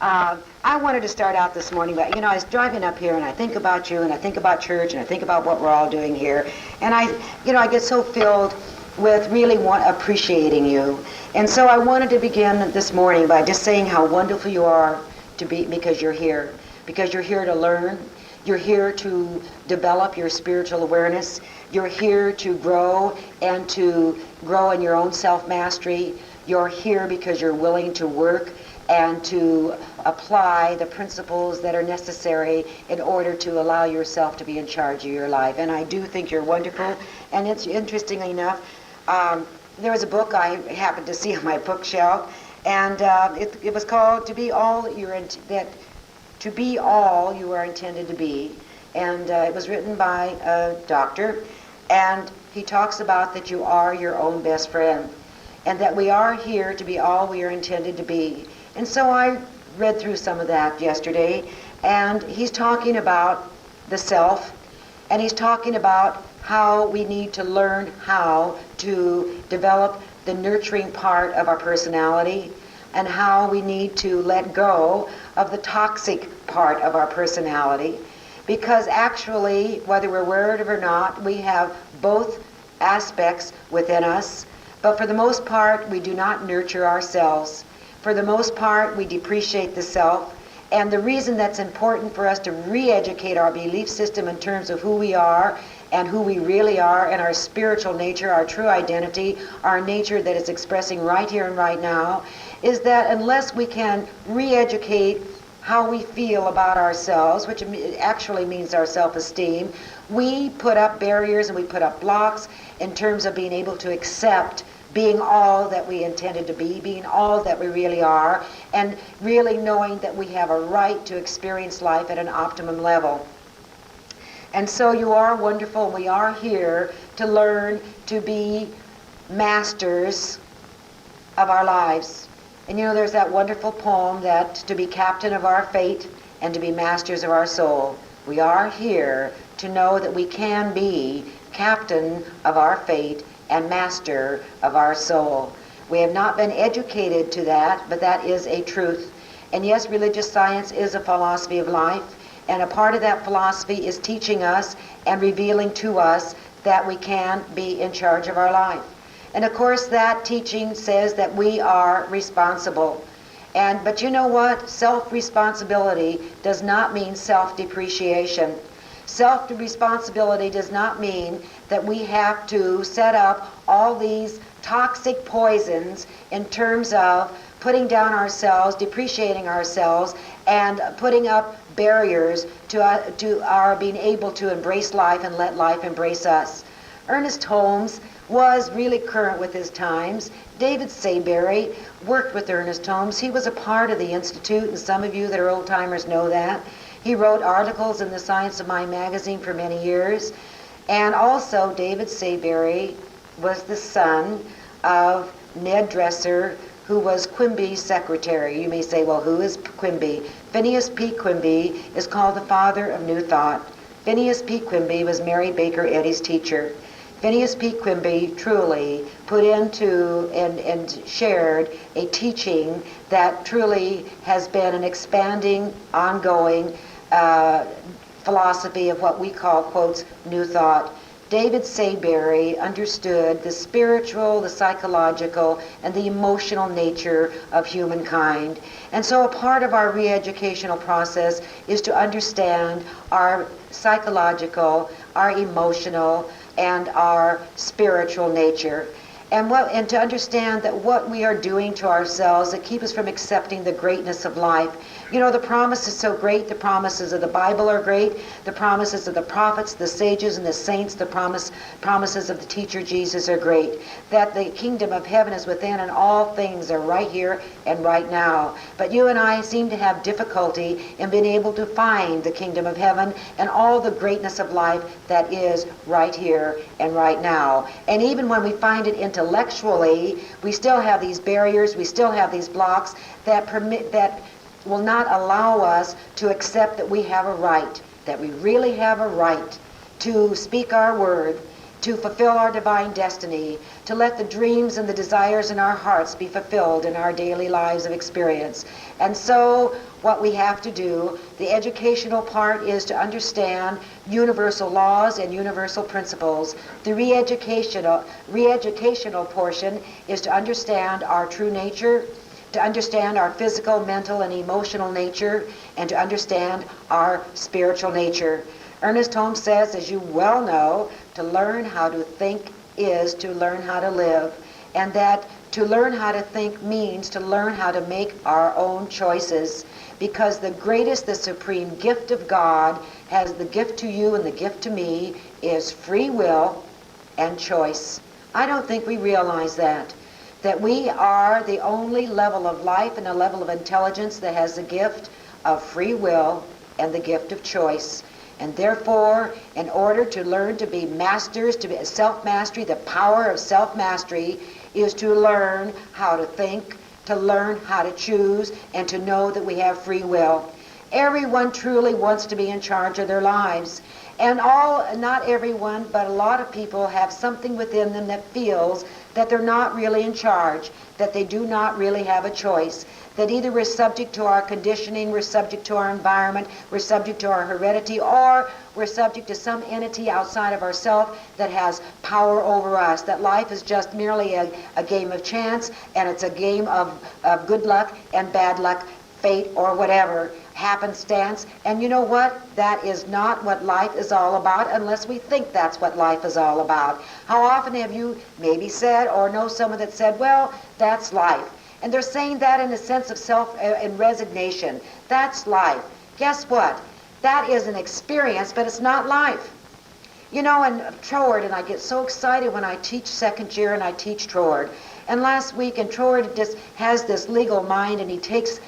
I wanted to start out this morning, but I was driving up here and I think about you and I think about church and I think about what we're all doing here, and I get so filled with really appreciating you. And so I wanted to begin this morning by just saying how wonderful you are to be, because you're here to learn, you're here to develop your spiritual awareness, you're here to grow and to grow in your own self-mastery, you're here because you're willing to work and to apply the principles that are necessary in order to allow yourself to be in charge of your life. And I do think you're wonderful. And it's interestingly enough, there was a book I happened to see on my bookshelf, and it was called "To Be All You Are Intended to Be," and it was written by a doctor, and he talks about that you are your own best friend, and that we are here to be all we are intended to be. And so I read through some of that yesterday, and he's talking about the self, and he's talking about how we need to learn how to develop the nurturing part of our personality, and how we need to let go of the toxic part of our personality. Because actually, whether we're aware of it or not, we have both aspects within us, but for the most part, we do not nurture ourselves. For the most part, we depreciate the self, and the reason that's important for us to re-educate our belief system in terms of who we are and who we really are, and our spiritual nature, our true identity, our nature that is expressing right here and right now, is that unless we can re-educate how we feel about ourselves, which actually means our self-esteem, we put up barriers and we put up blocks in terms of being able to accept being all that we intended to be, being all that we really are, and really knowing that we have a right to experience life at an optimum level. And so you are wonderful. We are here to learn to be masters of our lives. And there's that wonderful poem that to be captain of our fate and to be masters of our soul. We are here to know that we can be captain of our fate and master of our soul. We have not been educated to that, but that is a truth. And yes, religious science is a philosophy of life, and a part of that philosophy is teaching us and revealing to us that we can be in charge of our life. And of course, that teaching says that we are responsible. But you know what? Self-responsibility does not mean self-depreciation. Self-responsibility does not mean that we have to set up all these toxic poisons in terms of putting down ourselves, depreciating ourselves, and putting up barriers to our being able to embrace life and let life embrace us. Ernest Holmes was really current with his times. David Saybury worked with Ernest Holmes. He was a part of the Institute, and some of you that are old-timers know that. He wrote articles in the Science of Mind magazine for many years. And also, David Saybury was the son of Ned Dresser, who was Quimby's secretary. You may say, well, who is Quimby? Phineas P. Quimby is called the father of New Thought. Phineas P. Quimby was Mary Baker Eddy's teacher. Phineas P. Quimby truly put into and shared a teaching that truly has been an expanding, ongoing philosophy of what we call, quotes, New Thought. David Saybury understood the spiritual, the psychological, and the emotional nature of humankind. And so a part of our re-educational process is to understand our psychological, our emotional, and our spiritual nature. And to understand that what we are doing to ourselves that keep us from accepting the greatness of life. The promise is so great. The promises of the Bible are great. The promises of the prophets, the sages, and the saints, the promises of the teacher Jesus are great. That the kingdom of heaven is within, and all things are right here and right now. But you and I seem to have difficulty in being able to find the kingdom of heaven and all the greatness of life that is right here and right now. And even when we find it intellectually, we still have these barriers, we still have these blocks that will not allow us to accept that we have a right, that we really have a right to speak our word to fulfill our divine destiny, to let the dreams and the desires in our hearts be fulfilled in our daily lives of experience. And so what we have to do, the educational part, is to understand universal laws and universal principles. The re-educational portion is to understand our true nature, to understand our physical, mental, and emotional nature, and to understand our spiritual nature. Ernest Holmes says, as you well know, to learn how to think is to learn how to live, and that to learn how to think means to learn how to make our own choices, because the greatest, the supreme gift of God, has the gift to you and the gift to me, is free will and choice. I don't think we realize that we are the only level of life and a level of intelligence that has the gift of free will and the gift of choice. And therefore, in order to learn to be masters, to be self-mastery, the power of self-mastery is to learn how to think, to learn how to choose, and to know that we have free will. Everyone truly wants to be in charge of their lives. And not everyone, but a lot of people have something within them that feels that they're not really in charge, that they do not really have a choice, that either we're subject to our conditioning, we're subject to our environment, we're subject to our heredity, or we're subject to some entity outside of ourselves that has power over us, that life is just merely a game of chance, and it's a game of good luck and bad luck, fate or whatever, happenstance. And you know what? That is not what life is all about unless we think that's what life is all about. How often have you maybe said or know someone that said, well, that's life. And they're saying that in a sense of and resignation. That's life. Guess what? That is an experience, but it's not life. You know, in Troward, and I get so excited when I teach second year and I teach Troward. And last week, and Troward just has this legal mind, and he takes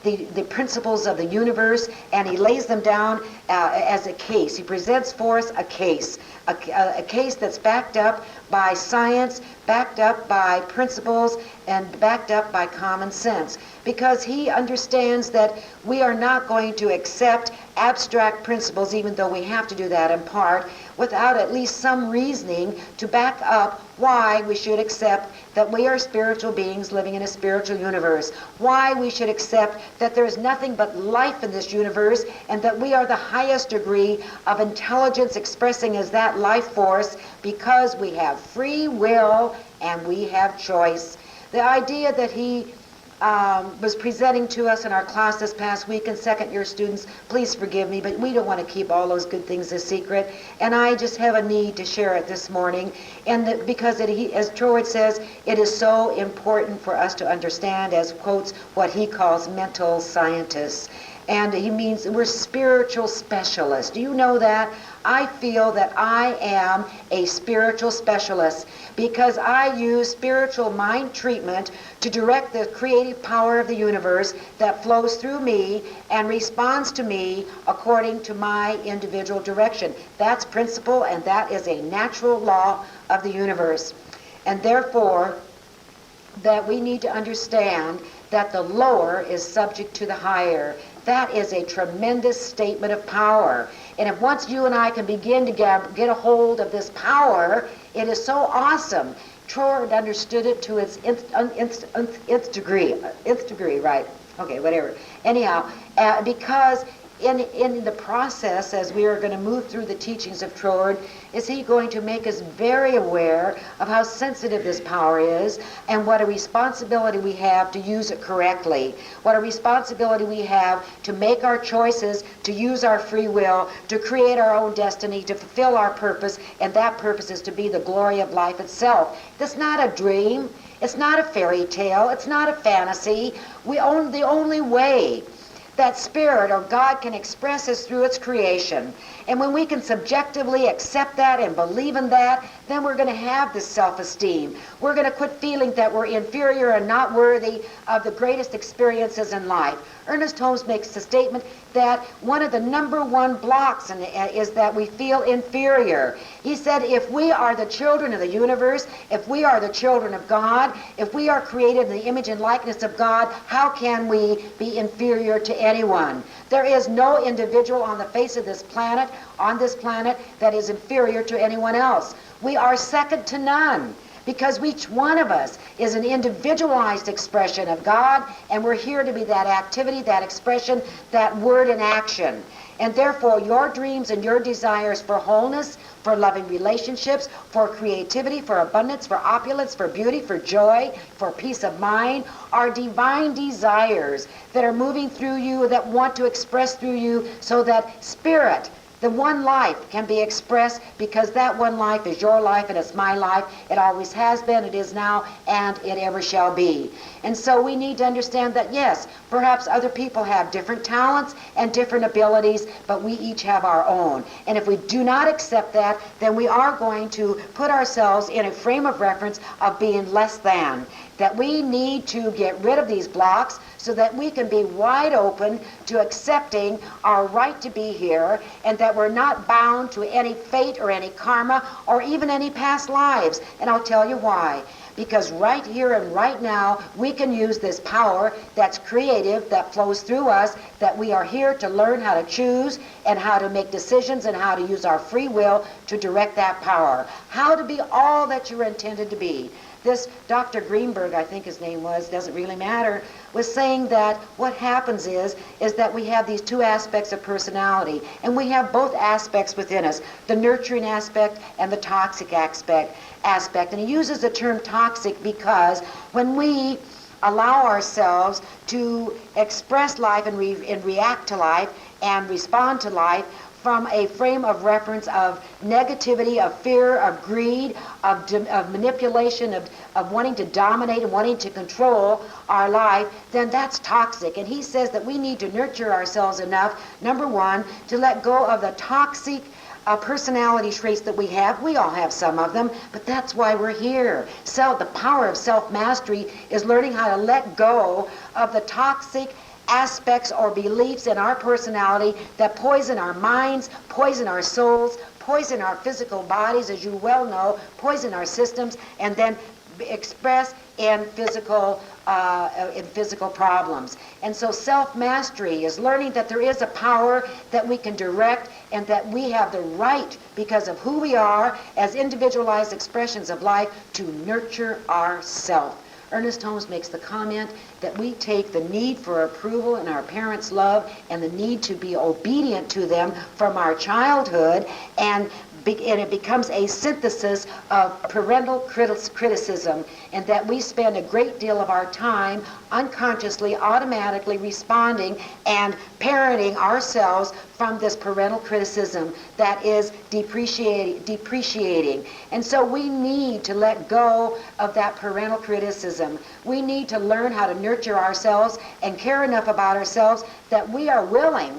the principles of the universe and he lays them down as a case. He presents for us a case that's backed up by science, backed up by principles, and backed up by common sense. Because he understands that we are not going to accept abstract principles, even though we have to do that in part, without at least some reasoning to back up why we should accept that we are spiritual beings living in a spiritual universe, why we should accept that there is nothing but life in this universe, and that we are the highest degree of intelligence expressing as that life force, because we have free will and we have choice. The idea that he was presenting to us in our class this past week, and second year students, please forgive me, but we don't want to keep all those good things a secret, and I just have a need to share it this morning, and because as Troward says, it is so important for us to understand, as quotes what he calls mental scientists. And he means we're spiritual specialists. Do you know that? I feel that I am a spiritual specialist because I use spiritual mind treatment to direct the creative power of the universe that flows through me and responds to me according to my individual direction. That's principle, and that is a natural law of the universe. And therefore, that we need to understand that the lower is subject to the higher. That is a tremendous statement of power. And if once you and I can begin to get a hold of this power, it is so awesome. Troward understood it to its nth degree, right? Okay, whatever. Anyhow, because in the process, as we are going to move through the teachings of Troward, is he going to make us very aware of how sensitive this power is and what a responsibility we have to use it correctly, what a responsibility we have to make our choices, to use our free will, to create our own destiny, to fulfill our purpose, and that purpose is to be the glory of life itself. It's not a dream, it's not a fairy tale, it's not a fantasy. The only way that spirit or God can express us through its creation. And when we can subjectively accept that and believe in that, then we're going to have this self-esteem. We're going to quit feeling that we're inferior and not worthy of the greatest experiences in life. Ernest Holmes makes the statement that one of the number one blocks is that we feel inferior. He said, if we are the children of the universe, if we are the children of God, if we are created in the image and likeness of God, how can we be inferior to anyone? There is no individual on the face of this planet, that is inferior to anyone else. We are second to none, because each one of us is an individualized expression of God, and we're here to be that activity, that expression, that word in action. And therefore, your dreams and your desires for wholeness, for loving relationships, for creativity, for abundance, for opulence, for beauty, for joy, for peace of mind, are divine desires that are moving through you, that want to express through you, so that spirit, the one life, can be expressed, because that one life is your life and it's my life. It always has been, it is now, and it ever shall be. And so we need to understand that, yes, perhaps other people have different talents and different abilities, but we each have our own. And if we do not accept that, then we are going to put ourselves in a frame of reference of being less than. That we need to get rid of these blocks so that we can be wide open to accepting our right to be here, and that we're not bound to any fate or any karma or even any past lives. And I'll tell you why. Because right here and right now, we can use this power that's creative, that flows through us, that we are here to learn how to choose and how to make decisions and how to use our free will to direct that power. How to be all that you're intended to be. This Dr. Greenberg, I think his name was, doesn't really matter, was saying that what happens is that we have these two aspects of personality, and we have both aspects within us, the nurturing aspect and the toxic aspect. And he uses the term toxic because when we allow ourselves to express life and react to life and respond to life from a frame of reference of negativity, of fear, of greed, of manipulation, of wanting to dominate and wanting to control our life, then that's toxic. And he says that we need to nurture ourselves enough, number one, to let go of the toxic personality traits that we have. We all have some of them, but that's why we're here. So the power of self-mastery is learning how to let go of the toxic aspects or beliefs in our personality that poison our minds, poison our souls, poison our physical bodies, as you well know, poison our systems, and then express in physical problems. And so self-mastery is learning that there is a power that we can direct, and that we have the right, because of who we are as individualized expressions of life, to nurture ourselves. Ernest Holmes makes the comment that we take the need for approval and our parents' love and the need to be obedient to them from our childhood, and it becomes a synthesis of parental criticism, and that we spend a great deal of our time unconsciously, automatically responding and parenting ourselves from this parental criticism that is depreciating. And so we need to let go of that parental criticism. We need to learn how to nurture ourselves and care enough about ourselves that we are willing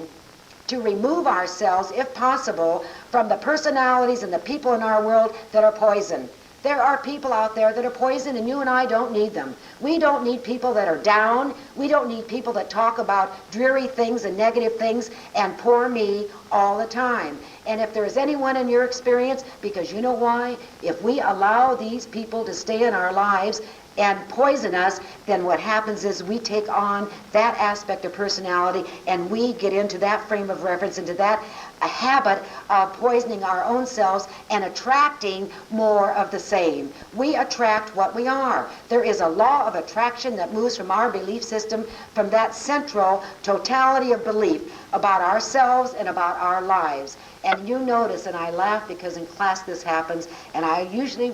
to remove ourselves, if possible, from the personalities and the people in our world that are poison. There are people out there that are poison, and you and I don't need them. We don't need people that are down. We don't need people that talk about dreary things and negative things and poor me all the time. And if there is anyone in your experience, because you know why? If we allow these people to stay in our lives and poison us, then what happens is we take on that aspect of personality, and we get into that frame of reference, into that a habit of poisoning our own selves and attracting more of the same. We attract what we are. There is a law of attraction that moves from our belief system, from that central totality of belief about ourselves and about our lives. And you notice, and I laugh because in class this happens, and I usually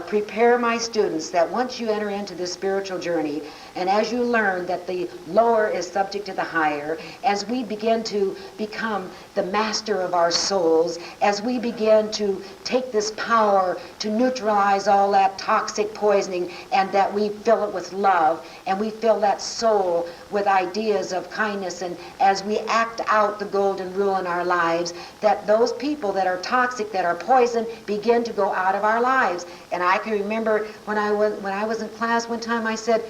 prepare my students that once you enter into this spiritual journey And as you learn that the lower is subject to the higher, as we begin to become the master of our souls, as we begin to take this power to neutralize all that toxic poisoning, and that we fill it with love, and we fill that soul with ideas of kindness, and as we act out the golden rule in our lives, that those people that are toxic, that are poison, begin to go out of our lives. And I can remember when I was in class one time, I said,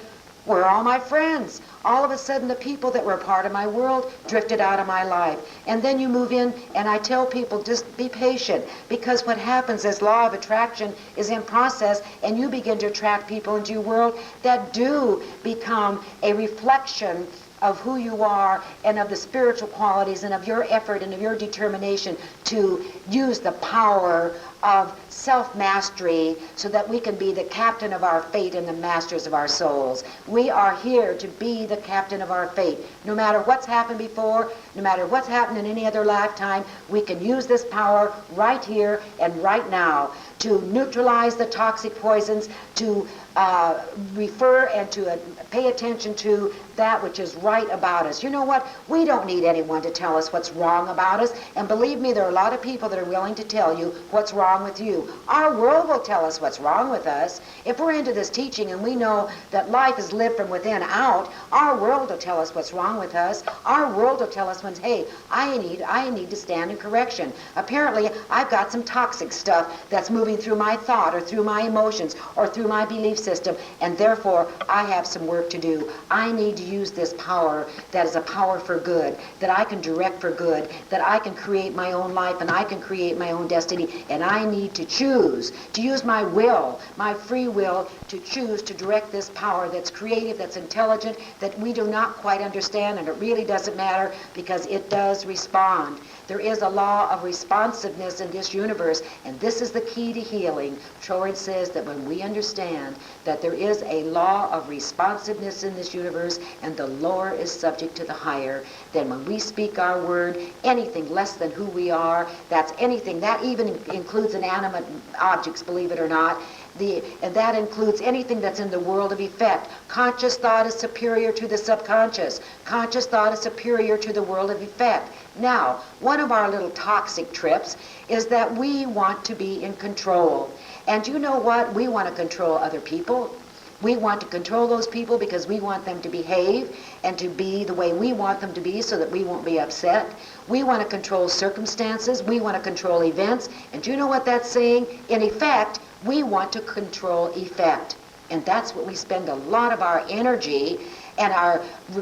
where are all my friends? All of a sudden the people that were a part of my world drifted out of my life. And then you move in, and I tell people, just be patient, because what happens is law of attraction is in process, and you begin to attract people into your world that do become a reflection of who you are and of the spiritual qualities and of your effort and of your determination to use the power of self-mastery so that we can be the captain of our fate and the masters of our souls. We are here to be the captain of our fate. No matter what's happened before, no matter what's happened in any other lifetime, we can use this power right here and right now to neutralize the toxic poisons, to refer and to pay attention to that which is right about us. You know what? We don't need anyone to tell us what's wrong about us. And believe me, there are a lot of people that are willing to tell you what's wrong with you. Our world will tell us what's wrong with us. If we're into this teaching and we know that life is lived from within out, our world will tell us what's wrong with us. Our world will tell us when, hey, I need to stand in correction. Apparently, I've got some toxic stuff that's moving through my thought or through my emotions or through my belief system, and therefore I have some work to do. I need to use this power that is a power for good, that I can direct for good, that I can create my own life and I can create my own destiny, and I need to choose to use my will, my free will, to choose to direct this power that's creative, that's intelligent, that we do not quite understand, and it really doesn't matter because it does respond. There is a law of responsiveness in this universe, and this is the key to healing. Troy says that when we understand that there is a law of responsiveness in this universe and the lower is subject to the higher, then when we speak our word, anything less than who we are, that's anything, that even includes inanimate objects, believe it or not, and that includes anything that's in the world of effect. Conscious thought is superior to the subconscious. Conscious thought is superior to the world of effect. Now, one of our little toxic trips is that we want to be in control. And you know what? We want to control other people. We want to control those people because we want them to behave and to be the way we want them to be so that we won't be upset. We want to control circumstances. We want to control events. And do you know what that's saying? In effect, we want to control effect. And that's what we spend a lot of our energy and our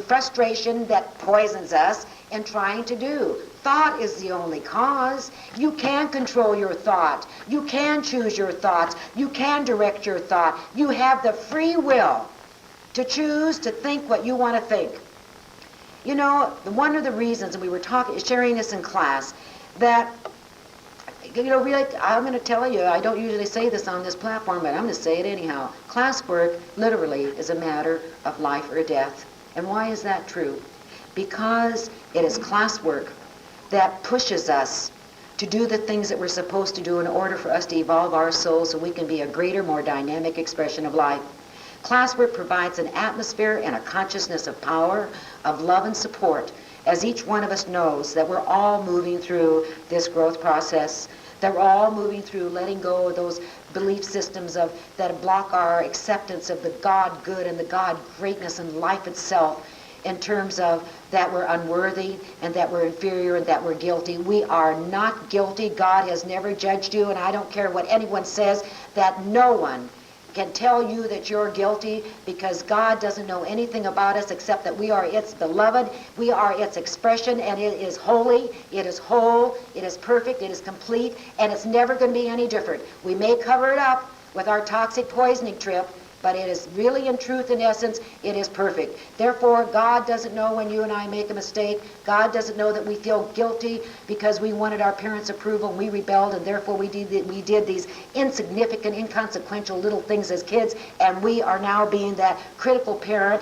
frustration that poisons us in trying to do. Thought is the only cause. You can control your thought. You can choose your thoughts. You can direct your thought. You have the free will to choose to think what you want to think. You know, one of the reasons, and we were sharing this in class, that, you know, really, I'm going to tell you, I don't usually say this on this platform, but I'm going to say it anyhow. Classwork literally is a matter of life or death. And why is that true? Because it is classwork that pushes us to do the things that we're supposed to do in order for us to evolve our souls so we can be a greater, more dynamic expression of life. Classwork provides an atmosphere and a consciousness of power, of love and support, as each one of us knows that we're all moving through this growth process, that we're all moving through letting go of those belief systems that block our acceptance of the God good and the God greatness and life itself, in terms of that we're unworthy and that we're inferior and that we're guilty. We are not guilty. God has never judged you, and I don't care what anyone says, that no one can tell you that you're guilty, because God doesn't know anything about us except that we are its beloved, we are its expression, and it is holy, it is whole, it is perfect, it is complete, and it's never going to be any different. We may cover it up with our toxic poisoning trip, but it is really, in truth, in essence, it is perfect. Therefore, God doesn't know when you and I make a mistake. God doesn't know that we feel guilty because we wanted our parents' approval and we rebelled, and therefore we did these insignificant, inconsequential little things as kids, and we are now being that critical parent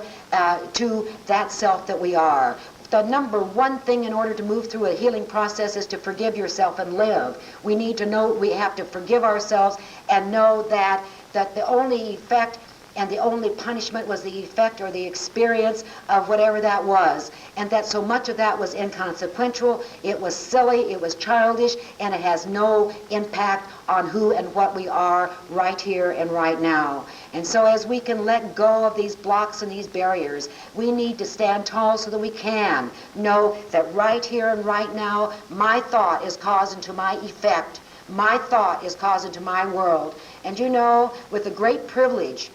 to that self that we are. The number one thing in order to move through a healing process is to forgive yourself and live. We need to know we have to forgive ourselves and know that the only effect and the only punishment was the effect or the experience of whatever that was, and that so much of that was inconsequential, it was silly, it was childish, and it has no impact on who and what we are right here and right now. And so as we can let go of these blocks and these barriers, we need to stand tall so that we can know that right here and right now, my thought is causing to my effect. My thought is causing to my world. And you know, with the great privilege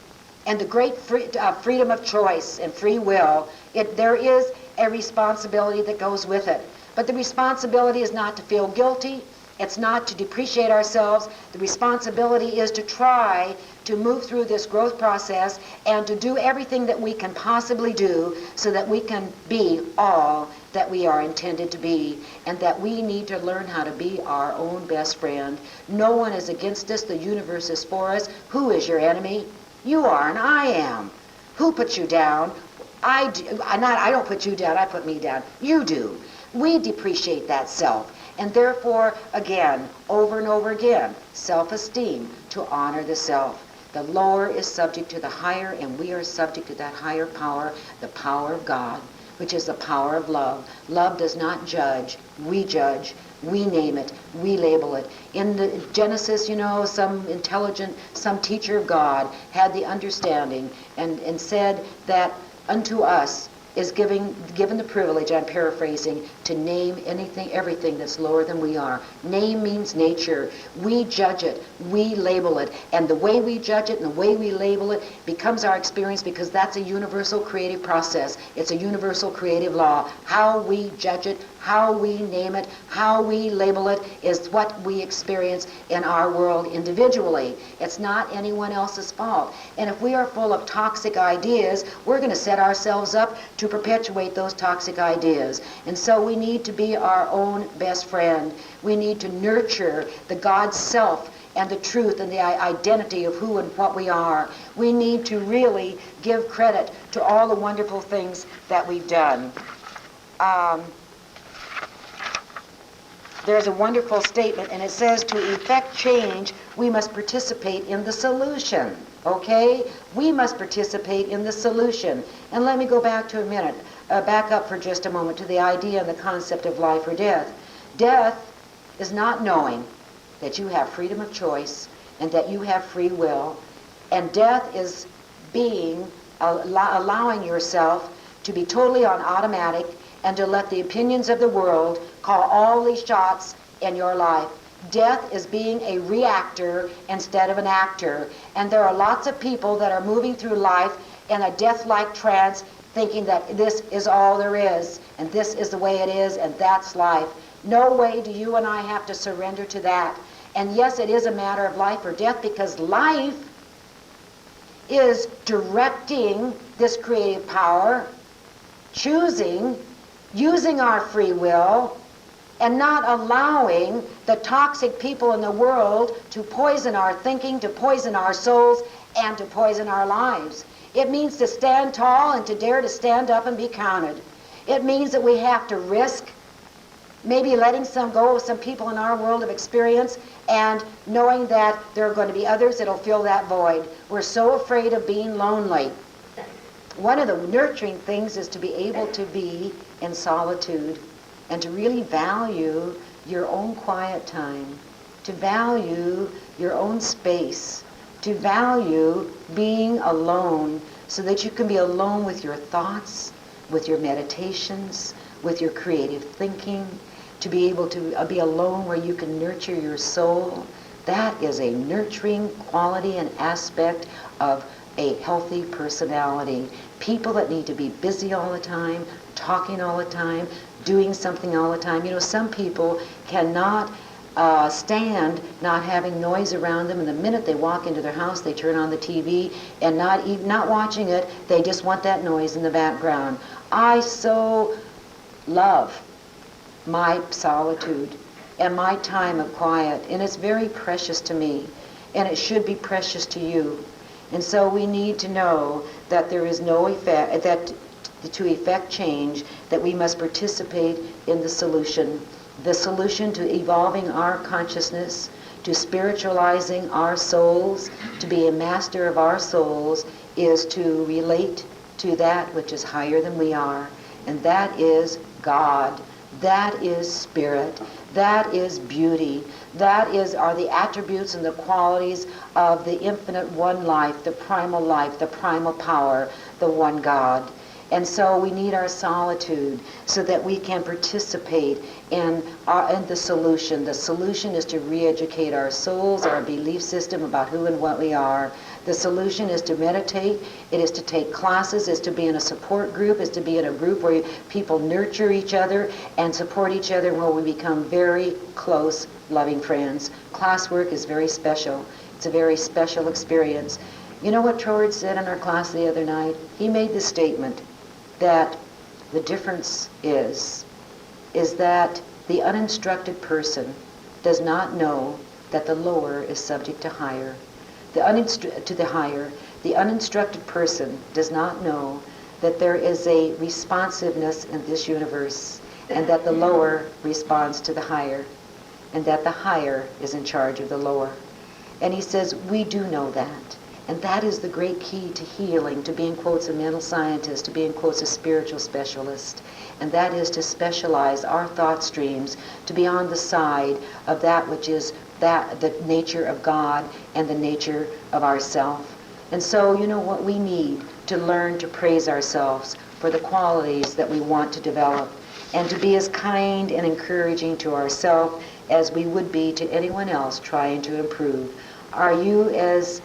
and the great freedom of choice and free will, there is a responsibility that goes with it. But the responsibility is not to feel guilty. It's not to depreciate ourselves. The responsibility is to try to move through this growth process and to do everything that we can possibly do so that we can be all that we are intended to be, and that we need to learn how to be our own best friend. No one is against us. The universe is for us. Who is your enemy? You are, and I am. Who put you down? I don't put you down. I put me down. You do. We depreciate that self. And therefore, again, over and over again, self-esteem, to honor the self. The lower is subject to the higher, and we are subject to that higher power, the power of God, which is the power of love. Love does not judge. We judge. We name it. We label it. In the Genesis, you know, some teacher of God had the understanding and said that unto us is given the privilege, I'm paraphrasing, to name everything that's lower than we are. Name means nature. We judge it. We label it. And the way we judge it and the way we label it becomes our experience, because that's a universal creative process. It's a universal creative law. How we judge it, how we name it, how we label it is what we experience in our world individually. It's not anyone else's fault. And if we are full of toxic ideas, we're going to set ourselves up to perpetuate those toxic ideas. And so we need to be our own best friend. We need to nurture the God self and the truth and the identity of who and what we are. We need to really give credit to all the wonderful things that we've done. There's a wonderful statement, and it says, to effect change, we must participate in the solution. Okay? We must participate in the solution. And let me go back up for just a moment to the idea and the concept of life or death. Death is not knowing that you have freedom of choice and that you have free will. And death is allowing yourself to be totally on automatic and to let the opinions of the world call all these shots in your life. Death is being a reactor instead of an actor. And there are lots of people that are moving through life in a death-like trance, thinking that this is all there is, and this is the way it is, and that's life. No way do you and I have to surrender to that. And yes, it is a matter of life or death, because life is directing this creative power, choosing, using our free will, and not allowing the toxic people in the world to poison our thinking, to poison our souls, and to poison our lives. It means to stand tall and to dare to stand up and be counted. It means that we have to risk maybe letting go of some people in our world of experience, and knowing that there are going to be others that will fill that void. We're so afraid of being lonely. One of the nurturing things is to be able to be in solitude and to really value your own quiet time, to value your own space, to value being alone, so that you can be alone with your thoughts, with your meditations, with your creative thinking, to be able to be alone where you can nurture your soul. That is a nurturing quality and aspect of a healthy personality. People that need to be busy all the time, talking all the time, doing something all the time. You know, some people cannot stand not having noise around them, and the minute they walk into their house, they turn on the TV, and not watching it, they just want that noise in the background. I so love my solitude and my time of quiet, and it's very precious to me, and it should be precious to you. And so we need to know that there is no effect, that to effect change, that we must participate in the solution to evolving our consciousness, to spiritualizing our souls, to be a master of our souls, is to relate to that which is higher than we are, and that is God. That is spirit. That is beauty. That are the attributes and the qualities of the infinite one life, the primal power, the one God. And so we need our solitude so that we can participate in the solution. The solution is to re-educate our souls, our belief system about who and what we are. The solution is to meditate. It is to take classes. It's to be in a support group. It's to be in a group where people nurture each other and support each other, where we become very close, loving friends. Classwork is very special. It's a very special experience. You know what Troward said in our class the other night? He made the statement that the difference is that the uninstructed person does not know that the lower is subject to higher. The uninstructed person does not know that there is a responsiveness in this universe, and that the lower responds to the higher, and that the higher is in charge of the lower. And he says, we do know that. And that is the great key to healing, to being, quotes, a mental scientist, to being, quotes, a spiritual specialist. And that is to specialize our thought streams to be on the side of that which is the nature of God and the nature of ourself. And so, you know what we need to learn to praise ourselves for the qualities that we want to develop, and to be as kind and encouraging to ourselves as we would be to anyone else trying to improve. Are you as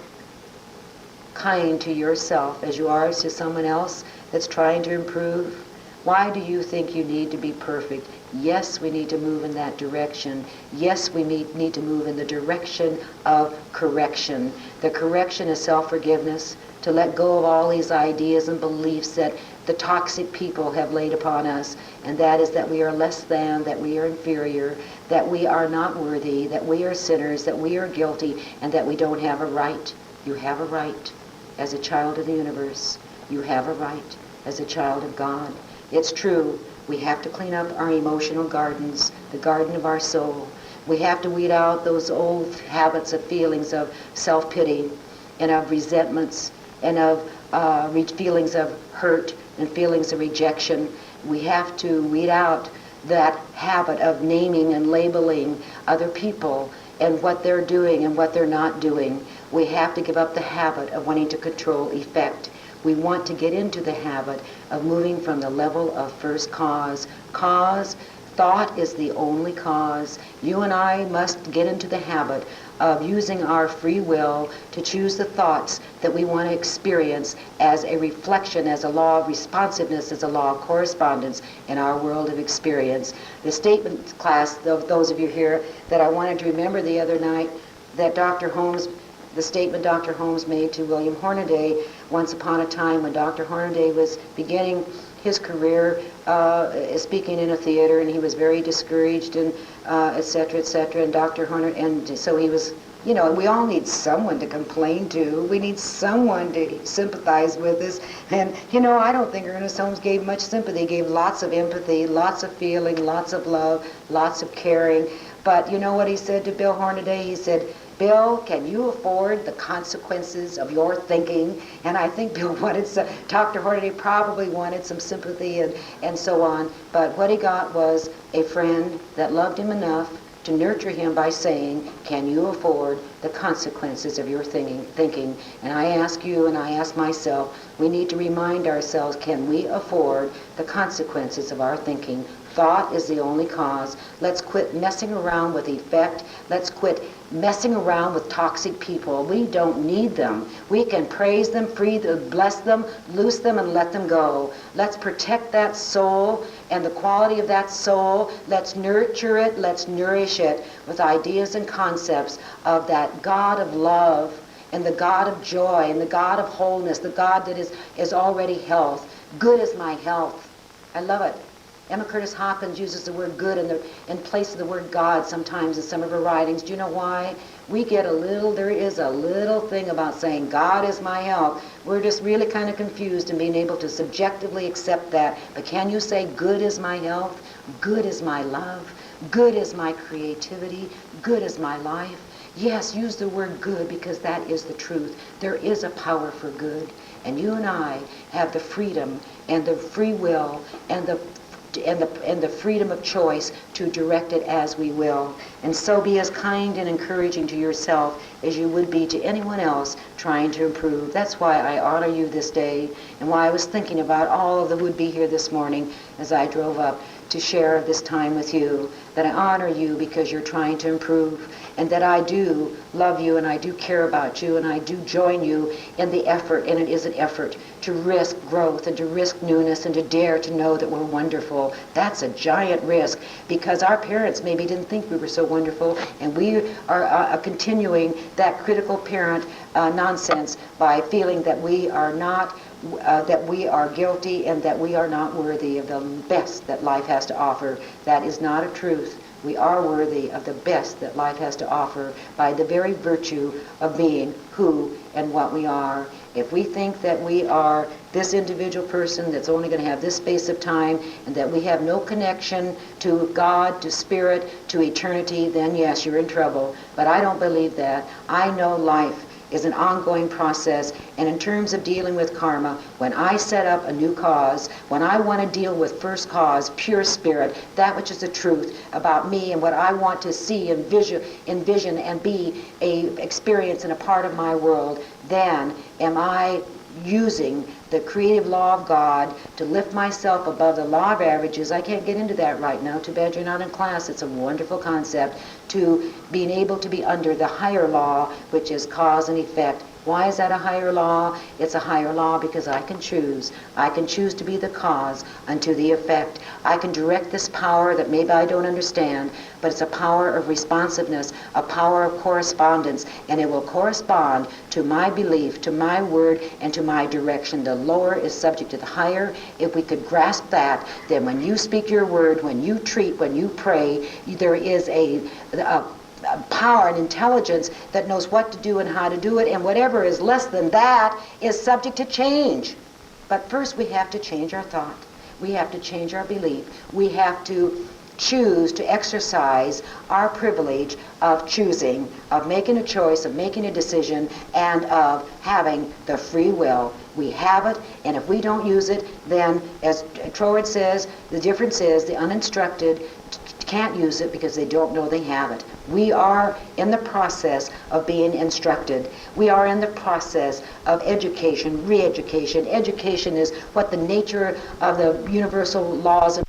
kind to yourself as you are to someone else that's trying to improve? Why do you think you need to be perfect? Yes, we need to move in that direction. Yes, we need to move in the direction of correction. The correction is self-forgiveness, to let go of all these ideas and beliefs that the toxic people have laid upon us, and that is that we are less than, that we are inferior, that we are not worthy, that we are sinners, that we are guilty, and that we don't have a right. You have a right. As a child of the universe, you have a right as a child of God. It's true, we have to clean up our emotional gardens, the garden of our soul. We have to weed out those old habits of feelings of self-pity and of resentments and of feelings of hurt and feelings of rejection. We have to weed out that habit of naming and labeling other people and what they're doing and what they're not doing. We have to give up the habit of wanting to control effect. We want to get into the habit of moving from the level of first cause. Thought is the only cause. You and I must get into the habit of using our free will to choose the thoughts that we want to experience as a reflection, as a law of responsiveness, as a law of correspondence in our world of experience. The statement class, those of you here, that I wanted to remember the other night, that the statement Dr. Holmes made to William Hornaday once upon a time when Dr. Hornaday was beginning his career speaking in a theater, and he was very discouraged, and et cetera, and Dr. Hornaday, and so he was, you know, we all need someone to complain to. We need someone to sympathize with us. And, you know, I don't think Ernest Holmes gave much sympathy. He gave lots of empathy, lots of feeling, lots of love, lots of caring. But you know what he said to Bill Hornaday? He said, Bill, can you afford the consequences of your thinking? And I think Bill wanted Dr. Hornaday probably wanted some sympathy and so on. But what he got was a friend that loved him enough to nurture him by saying, can you afford the consequences of your thinking? And I ask you and I ask myself, we need to remind ourselves, can we afford the consequences of our thinking? Thought is the only cause. Let's quit messing around with effect. Let's quit messing around with toxic people. We don't need them. We can praise them, free them, bless them, loose them, and let them go. Let's protect that soul and the quality of that soul. Let's nurture it. Let's nourish it with ideas and concepts of that God of love and the God of joy and the God of wholeness, the God that is already health. Good is my health. I love it. Emma Curtis Hopkins uses the word good in place of the word God sometimes in some of her writings. Do you know why? There is a little thing about saying God is my health. We're just really kind of confused in being able to subjectively accept that. But can you say good is my health? Good is my love. Good is my creativity. Good is my life. Yes, use the word good because that is the truth. There is a power for good. And you and I have the freedom and the free will and the freedom of choice to direct it as we will. And so be as kind and encouraging to yourself as you would be to anyone else trying to improve. That's why I honor you this day, and why I was thinking about all of the would-be here this morning as I drove up to share this time with you, that I honor you because you're trying to improve, and that I do love you and I do care about you and I do join you in the effort, and it is an effort to risk growth and to risk newness and to dare to know that we're wonderful. That's a giant risk, because our parents maybe didn't think we were so wonderful, and we are continuing that critical parent nonsense by feeling that we are not that we are guilty and that we are not worthy of the best that life has to offer. That is not a truth. We are worthy of the best that life has to offer by the very virtue of being who and what we are. If we think that we are this individual person that's only going to have this space of time and that we have no connection to God, to spirit, to eternity, then yes, you're in trouble. But I don't believe that. I know life is an ongoing process, and in terms of dealing with karma, when I set up a new cause, when I want to deal with first cause, pure spirit, that which is the truth about me and what I want to see and envision and be a experience and a part of my world, then am I using the creative law of God to lift myself above the law of averages. I can't get into that right now. Too bad you're not in class. It's a wonderful concept, to being able to be under the higher law, which is cause and effect. Why is that a higher law? It's a higher law because I can choose. I can choose to be the cause unto the effect. I can direct this power that maybe I don't understand, but it's a power of responsiveness, a power of correspondence, and it will correspond to my belief, to my word, and to my direction. The lower is subject to the higher. If we could grasp that, then when you speak your word, when you treat, when you pray, there is a power and intelligence that knows what to do and how to do it, and whatever is less than that is subject to change. But first we have to change our thought. We have to change our belief. We have to choose to exercise our privilege of choosing, of making a choice, of making a decision, and of having the free will. We have it, and if we don't use it, then, as Troward says, the difference is the uninstructed can't use it because they don't know they have it. We are in the process of being instructed. We are in the process of education, re-education. Education is what the nature of the universal laws of